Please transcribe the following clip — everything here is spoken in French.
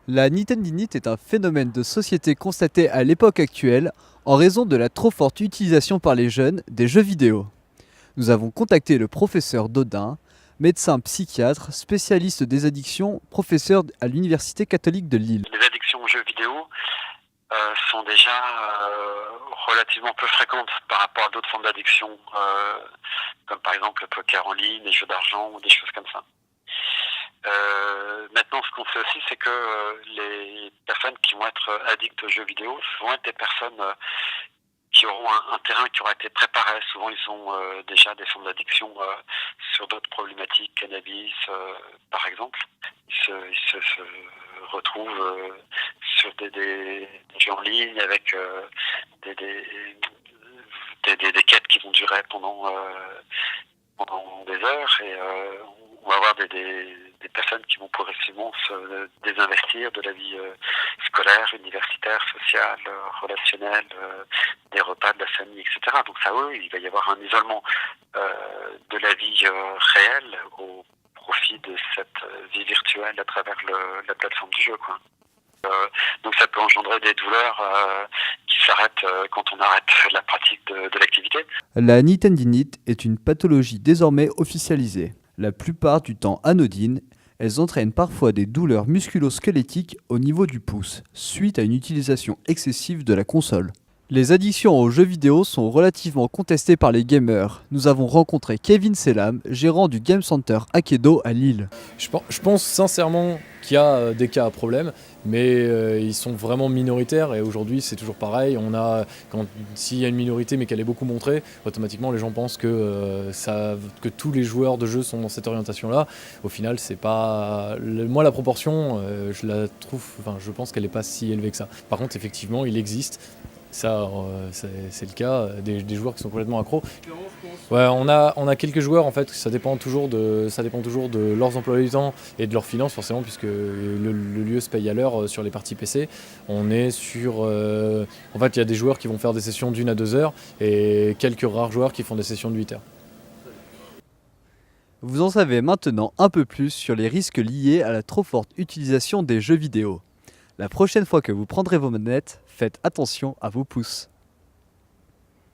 La nintendinite est un phénomène de société constaté à l'époque actuelle en raison de la trop forte utilisation par les jeunes des jeux vidéo. Nous avons contacté le professeur Dodin, médecin psychiatre, spécialiste des addictions, professeur à l'Université catholique de Lille. Les addictions aux jeux vidéo sont déjà relativement peu fréquentes par rapport à d'autres formes d'addiction, comme par exemple le poker en ligne, les jeux d'argent ou des choses comme ça. Maintenant, ce qu'on sait aussi, c'est que les personnes qui vont être addictes aux jeux vidéo vont être des personnes qui auront un terrain qui aura été préparé. Souvent, ils ont déjà des formes d'addiction sur d'autres problématiques, cannabis par exemple. Ils se retrouvent sur des jeux en ligne avec des quêtes qui vont durer pendant des heures et on va avoir des personnes qui vont progressivement se désinvestir de la vie scolaire, universitaire, sociale, relationnelle, des repas de la famille, etc. Donc ça, oui, il va y avoir un isolement de la vie réelle au profit de cette vie virtuelle à travers la plateforme du jeu, quoi. Donc ça peut engendrer des douleurs qui s'arrêtent quand on arrête la pratique de l'activité. La nintendinite est une pathologie désormais officialisée. La plupart du temps anodine, elles entraînent parfois des douleurs musculo-squelettiques au niveau du pouce, suite à une utilisation excessive de la console. Les addictions aux jeux vidéo sont relativement contestées par les gamers. Nous avons rencontré Kevin Selam, gérant du Game Center Akedo à Lille. Je pense sincèrement qu'il y a des cas à problème, mais ils sont vraiment minoritaires et aujourd'hui c'est toujours pareil. S'il y a une minorité mais qu'elle est beaucoup montrée, automatiquement les gens pensent que tous les joueurs de jeux sont dans cette orientation-là. Au final, c'est pas. Moi, la proportion, je pense qu'elle n'est pas si élevée que ça. Par contre, effectivement, il existe. Ça, c'est le cas des joueurs qui sont complètement accros. Ouais, on a quelques joueurs en fait. Ça dépend toujours de leurs emplois du temps et de leurs finances forcément, puisque le lieu se paye à l'heure sur les parties PC. On est sur, en fait, il y a des joueurs qui vont faire des sessions d'1 à 2 heures et quelques rares joueurs qui font des sessions de 8 heures. Vous en savez maintenant un peu plus sur les risques liés à la trop forte utilisation des jeux vidéo. La prochaine fois que vous prendrez vos manettes, faites attention à vos pouces.